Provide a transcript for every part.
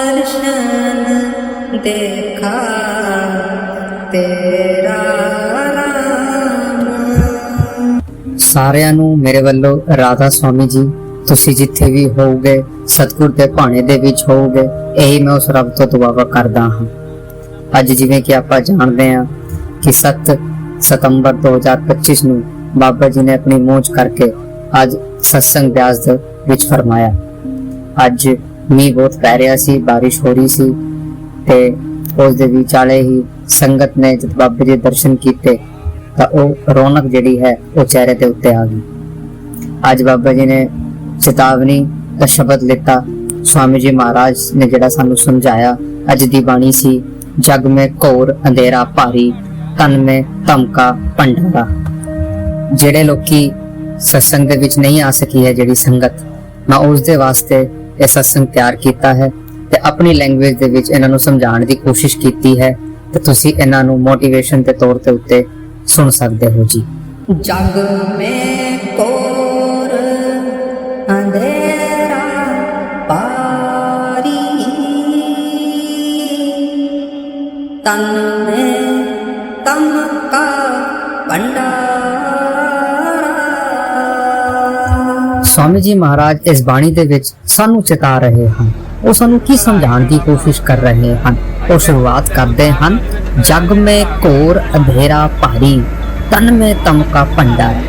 दर्शन देखा तेरा ਸਾਰਿਆਂ ਨੂੰ ਮੇਰੇ ਵੱਲੋਂ ਰਾਧਾ ਸਵਾਮੀ ਜੀ। ਤੁਸੀਂ ਜਿੱਥੇ ਵੀ ਹੋਵੋਗੇ ਸਤਿਗੁਰ ਦੇ ਭਾਣੇ ਦੇ ਵਿੱਚ ਹੋਵੋਗੇ, ਇਹੀ ਮੈਂ ਉਸ ਰੱਬ ਤੋਂ ਦੁਆ ਕਰਦਾ ਹਾਂ। ਅੱਜ ਜਿਵੇਂ ਕਿ ਆਪਾਂ ਜਾਣਦੇ ਹਾਂ ਕਿ 7 ਸਤੰਬਰ 2025 ਨੂੰ ਬਾਬਾ ਜੀ ਨੇ ਆਪਣੀ ਮੌਜ ਕਰਕੇ ਅੱਜ ਸਤਸੰਗ ਬਿਆਸ ਦੇ ਵਿੱਚ ਫਰਮਾਇਆ। ਅੱਜ ਮੀਂਹ ਬਹੁਤ ਪੈ ਰਿਹਾ ਸੀ, ਬਾਰਿਸ਼ ਹੋ ਰਹੀ ਸੀ ਤੇ ਉਸ ਦੇ ਵਿਚਾਲੇ ਹੀ ਸੰਗਤ ਨੇ ਜਦ ਬਾਬਾ ਜੀ ਦੇ ਦਰਸ਼ਨ ਕੀਤੇ ਤਾਂ ਉਹ ਰੌਣਕ ਜਿਹੜੀ ਹੈ ਉਹ ਚਿਹਰੇ ਤੇ ਉੱਤੇ ਆ ਗਈ। ਅੱਜ ਬਾਬਾ ਜੀ ਨੇ ਚੇਤਾਵਨੀ ਦਾ ਸ਼ਬਦ ਲਿੱਤਾ। स्वामी जी महाराज ने जड़ा सानू समझाया, अज दी बाणी सी, जग में घोर अंधेरा भारी, तन में धमका भंडारा। जेड़े लोकी सत्संग दे विच नहीं आ सकी है जेड़ी संगत, मैं उस दे वास्ते ये सत्संग तैयार कीता है ते अपनी लैंग्वेज दे विच इन्हां नू समझाउण दी कोशिश कीती है ते तुसीं इन्हां नू मोटिवेशन दे तौर ते उत्ते सुन सकदे हो जी। जग में घोर अंधेरा पारी, तन में धमका भंडारा। स्वामी जी महाराज इस बाणी दे विच सानू चेता रहे हैं, वो सानू की समझाने की कोशिश कर रहे हैं और शुरुआत करते हैं, जग में घोर अंधेरा भारी, तन में धमका भंडारा।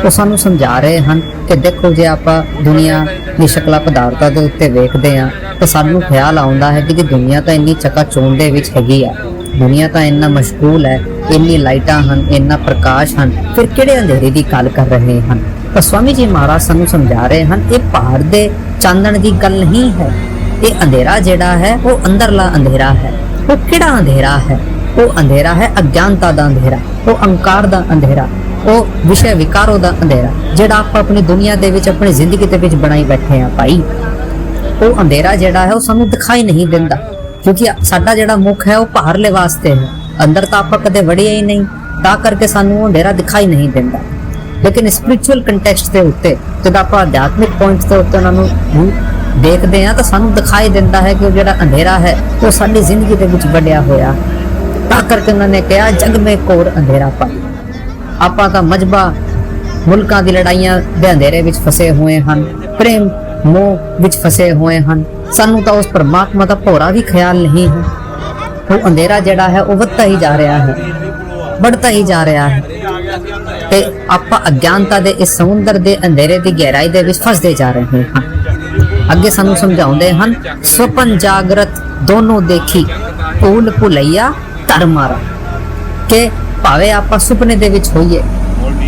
वो सानू समझा रहे हैं कि देखो जे आपां दुनिया दी शकला पदार्थां दे उत्ते वेखदे हां ते सानू ख्याल आउंदा है कि दुनिया तां इन्नी चकाचौंध दे विच हैगी आ, दुनिया तां इन्ना मशगूल है, इन्नी लाइटां हन, इन्ना प्रकाश हन, फिर किहड़े अंधेरे दी गल कर रहे हैं। तो स्वामी जी महाराज सानू समझा रहे हैं ये पहाड़ दे चांदण दी गल नहीं है, ये अंधेरा जेड़ा है वो अंदरला अंधेरा है। वो किहड़ा अंधेरा है? वो अंधेरा है अज्ञानता दा अंधेरा, वो अंकार दा अंधेरा, वो विषय विकारों दा अंधेरा जेड़ा आप अपनी दुनिया दे विच अपनी जिंदगी दे विच बनाई बैठे हैं भाई। वो अंधेरा जेड़ा है वो सानू दिखाई नहीं देंदा, क्योंकि साडा जेड़ा मुख है वो बाहरले वास्ते है, अंदर तो आप कदे वड़े ही नहीं, ता करके सानू वो अंधेरा दिखाई नहीं देंदा। लेकिन स्पिरिचुअल कंटेक्स्ट दे उत्ते जब आप आध्यात्मिक पॉइंट्स दे उत्ते उन्हां नू देखदे हां तां सानू दिखाई देंदा है कि वो जेड़ा अंधेरा है वो साडी जिंदगी दे विच वड़िया होया। ता करके उन्होंने कहा जग में घोर अंधेरा पाई। आपां तां मजबा मुल्कां दी लड़ाइयां दे अंधेरे विच फसे हुए हन, प्रेम मोह विच फसे हुए हन, सानू तां उस परमात्मा दा भोरा भी ख्याल नहीं है। वो अंधेरा जेड़ा है वो वधदा ही जा रहा है, बढ़ता ही जा रहा है ते आपां अज्ञानता दे इस समुंदर दे अंधेरे दी गहराई दे विच फसदे जा रहे हैं। अगे सानू समझाउंदे हन, स्वपन जागृत दोनों देखी, भूल भुलैया तर मारा। के भावे आपां सुपने दे विच होइए,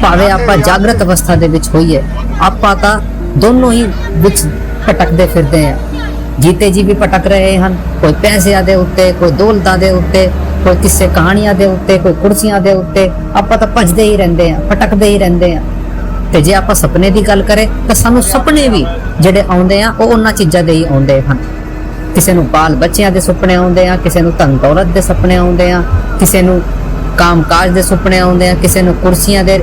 भावे आपां जागृत अवस्था दे विच होइए, आपां तां दोनों ही विच भटकदे फिरदे हैं। जीते जी भी भटक रहे हैं, कोई पैसे दे उत्ते, कोई दौलतां दे उत्ते, कोई किस्से कहानियां दे उत्ते, कोई कुर्सियां दे उत्ते, आपां तां भजदे ही रहिंदे हैं, भटकदे ही रहिंदे हैं। ते जे आपां सपने दी गल करें तां सानू सपने भी जेड़े आउंदे आ ओह उन्हां चीज़ां दे ही आउंदे हन। किसे नू बाल बच्चियां दे सुपने आउंदे आ, किसे नू धन दौलत दे सपने आउंदे आ, किसे नू काम काज दे सुपने आउंदे आ, किसे नू कुर्सियां दे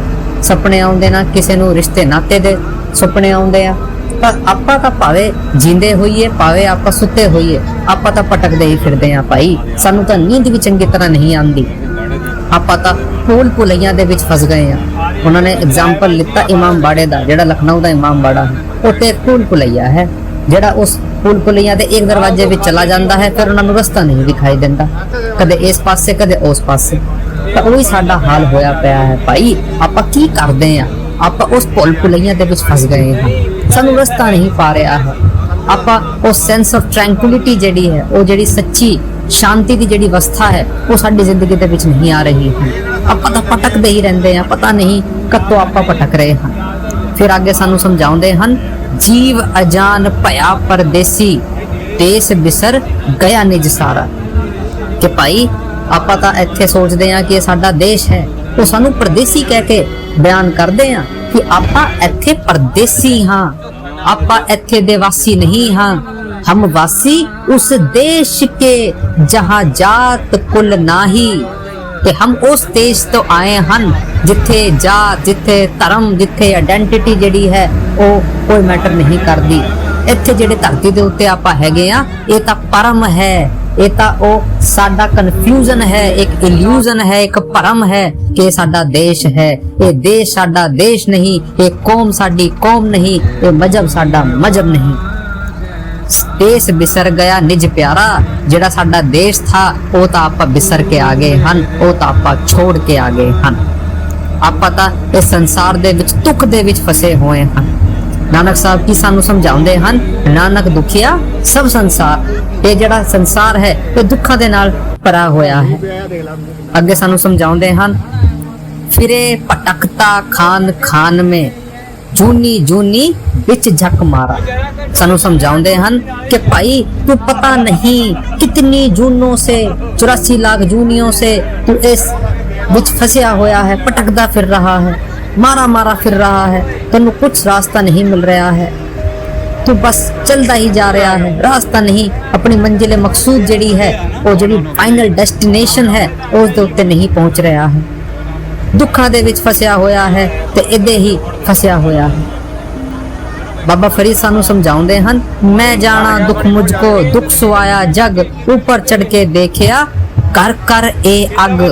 सपने आउंदे ना, किसे नू रिश्ते नाते दे सुपने आउंदे आ। पर आपां तां भावे जींदे होइए, भावे आपां सुते होइए, आपां तां भटकदे ही फिरदे आ भाई। सानू तां नींद भी चंगी तरह नहीं आंदी, आपां तां भूल भुलैया दे विच फस गए आ। उन्होंने एग्जाम्पल लिता इमाम बाड़े दा, जेड़ा लखनऊ दा इमाम बाड़ा है, उत्ते एक भूल भुलैया है जेड़ा उस भूल भुलैया दे एक दरवाजे विच चला जांदा है, फिर उन्हां नूं रस्ता नहीं दिखाई देंदा, कदे इस पासे कदे उस पासे। तां ओही साडा हाल होया पिया है भाई। आपां की करदे आ? आपां उस भूल भुलैया दे विच फस गए हां, सानू रस्ता नहीं पा रहा है। आपां उस सेंस ऑफ ट्रैंकुलिटी जेड़ी है, वो जेड़ी सच्ची शांति की जेड़ी अवस्था है वो साडी जिंदगी दे विच नहीं आ रही है। आपां तां भटकदे ही रहिंदे आ, पता नहीं कदों आपां भटक रहे हैं। फिर आगे सानू समझाउंदे हन, जीव अजान भया परदेसी, देश बिसर गया निज सारा। कि भाई आपां तां इत्थे सोचदे आ कि ये साडा देश है, वो सानू परदेसी कह के बयान करदे आ कि आपां इत्थे परदेसी हां, आपां इत्थे दे वासी नहीं हां, हम वासी उस देश के जहां जात कुल नाही। कि हम उस देश तो आए हन जिथे जात, जिथे धर्म, जिथे आइडेंटिटी जेड़ी है वो कोई मैटर नहीं करती। ਇੱਥੇ ਜਿਹੜੇ ਧਰਤੀ ਦੇ ਉੱਤੇ ਆਪਾਂ ਹੈਗੇ ਆ, ਇਹ ਤਾਂ ਪਰਮ ਹੈ, ਇਹ ਤਾਂ ਉਹ ਸਾਡਾ ਕਨਫਿਊਜ਼ਨ ਹੈ, ਇੱਕ ਇਲੂਜ਼ਨ ਹੈ, ਇੱਕ ਭਰਮ ਹੈ ਕਿ ਇਹ ਸਾਡਾ ਦੇਸ਼ ਹੈ। ਇਹ ਦੇਸ਼ ਸਾਡਾ ਦੇਸ਼ ਨਹੀਂ, ਇਹ ਕੌਮ ਸਾਡੀ ਕੌਮ ਨਹੀਂ, ਇਹ ਮਜ਼ਹਬ ਸਾਡਾ ਮਜ਼ਹਬ ਨਹੀਂ। ਦੇਸ਼ ਬਿਸਰ ਗਿਆ ਨਿਜ ਪਿਆਰਾ, ਜਿਹੜਾ ਸਾਡਾ ਦੇਸ਼ ਥਾ ਉਹ ਤਾਂ ਆਪਾਂ ਬਿਸਰ ਕੇ ਆ ਗਏ ਹਨ, ਉਹ ਤਾਂ ਆਪਾਂ ਛੋੜ ਕੇ ਆ ਗਏ ਹਨ। ਆਪਾਂ ਤਾਂ ਇਸ ਸੰਸਾਰ ਦੇ ਵਿੱਚ ਦੁੱਖ ਦੇ ਵਿੱਚ ਫਸੇ ਹੋਏ ਹਨ। ਨਾਨਕ ਸਾਹਿਬ ਕੀ ਸਾਨੂੰ ਸਮਝਾਉਂਦੇ ਹਨ? ਨਾਨਕ ਦੁਖੀਆ ਸਭ ਸੰਸਾਰ, ਇਹ ਜਿਹੜਾ ਸੰਸਾਰ ਹੈ ਇਹ ਦੁੱਖਾਂ ਦੇ ਨਾਲ ਭਰਾ ਹੋਇਆ ਹੈ। ਅੱਗੇ ਸਾਨੂੰ ਸਮਝਾਉਂਦੇ ਹਨ, ਫਿਰੇ ਭਟਕਤਾ ਖਾਨ ਖਾਨ ਮੇ ਜੂਨੀ ਜੂਨੀ ਵਿੱਚ झक मारा। ਸਾਨੂੰ ਸਮਝਾਉਂਦੇ ਹਨ ਕਿ ਭਾਈ ਤੂੰ ਪਤਾ ਨਹੀਂ ਕਿਤਨੀ ਜੂਨੋं से 84 लाख जूनियों से तू इस ਵਿੱਚ ਫਸਿਆ ਹੋਇਆ ਹੈ, ਭਟਕਦਾ ਫਿਰ ਰਹਾ ਹੈ, मारा मारा फिर रहा है, तेनू कुछ रास्ता नहीं मिल रहा है, तू बस चलता ही जा रहा है, रास्ता नहीं, अपनी मंजिल मकसूद जड़ी है वो जड़ी फाइनल डेस्टिनेशन है उस दे उत्ते नहीं पहुंच रहा है। दुखा दे विच फसिया होया है ते इदे ही फसिया होया है। बाबा फरीद सानू समझाउंदे हन, मैं जाना दुख मुझको दुख सुआया जग, ऊपर चढ़ के देखिया कर कर ए अग,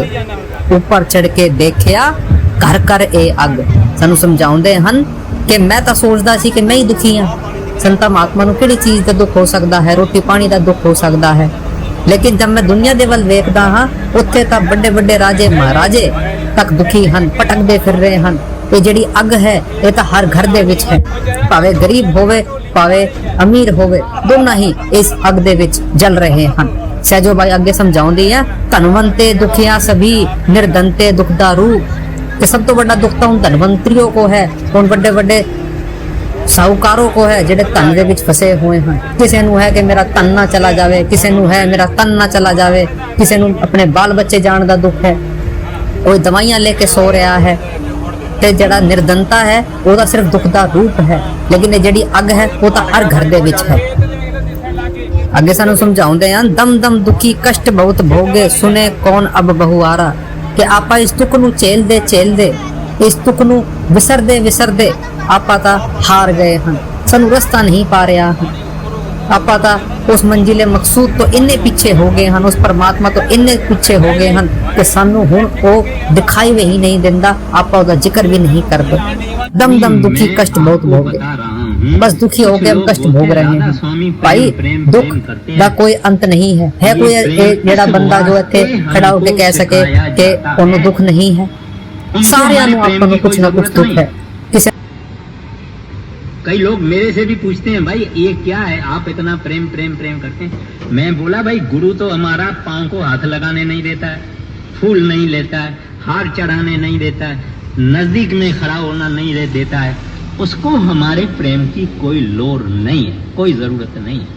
ऊपर चढ़ के देखिया घर कर ए अग। सानू समझाउंदे हन कि मैं तो सोचदा सी कि मैं ही दुखी हाँ, संता महात्मा नू किहड़ी चीज दा दुख हो सकदा है, रोटी पानी दा दुख हो सकदा है, लेकिन जब मैं दुनिया दे वल वेखदा हाँ उत्थे तां बड़े बड़े राजे महाराजे तक दुखी हन, भटकदे फिर रहे हन। ये जिहड़ी अग है ये तां हर घर दे विच है, भावे गरीब होवे भावे अमीर होवे, दोनों ही इस अग दे विच जल रहे हन। सैजो भाई अगे समझाउंदी है, धनवंते दुखिया सभी निर्धनते दुखदा रूप, कि सब तो बड़ा दुख तो उन धनवंतरियों को है, उन बड़े बड़े साहूकारों को है जिहड़े धन दे विच फसे हुए हैं। किसी नू है कि मेरा तन ना चला जावे, किसी नू है मेरा तन ना चला जावे, किसी नू अपने बाल बच्चे जान दा दुख है, कोई दवाइयां लेके सो रहा है। ते जिहड़ा निर्धनता है वो तो सिर्फ दुख दा रूप है, लेकिन ये जिहड़ी अग है वो तो हर घर दे विच है। अगे सानू समझाउंदे हैं, दम दम दुखी कष्ट बहुत भोगे, सुने कौन अब बहुआरा, कि आपा इस दुख नू झेलदे झेलदे, इस दुख नू विसरदे विसरदे आपा तां हार गए हैं, सानू रस्ता नहीं पा रहा है। आपा तां उस मंजिले मकसूद तो इन्ने पीछे हो गए हैं, उस परमात्मा तो इन्ने पीछे हो गए हैं कि सानू हुण वो दिखाई भी ही नहीं दिंदा, आपा उहदा जिक्र भी नहीं करदे। दम दम दुखी कष्ट बहुत भोगे, बस दुखी हो के हम कष्ट भोग रहे हैं। भाई दुख दा कोई अंत नहीं है कोई जेड़ा बंदा जो इत्थे खड़ा होके कह सके कि उन्हें दुख नहीं है? सारियां नूं आपां नूं कुछ ना कुछ दुख है। किसी कई लोग मेरे से भी पूछते हैं, भाई ये क्या है, आप इतना प्रेम प्रेम प्रेम करते हैं। मैं बोला, भाई गुरु तो हमारा पांव को हाथ लगाने नहीं देता है, फूल नहीं लेता है, हार चढ़ाने नहीं देता है, नजदीक में खड़ा होना नहीं देता है, उसको हमारे प्रेम की कोई लोर नहीं है, कोई जरूरत नहीं है।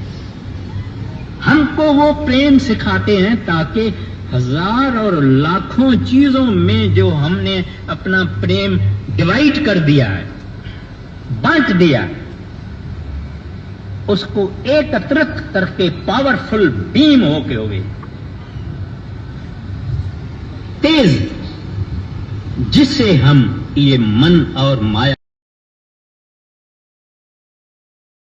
हमको वो प्रेम सिखाते हैं ताकि हजार और लाखों चीजों में जो हमने अपना प्रेम डिवाइड कर दिया है, बांट दिया, उसको एकत्रित करके पावरफुल बीम होके हो गई तेज, जिससे हम ये मन और माया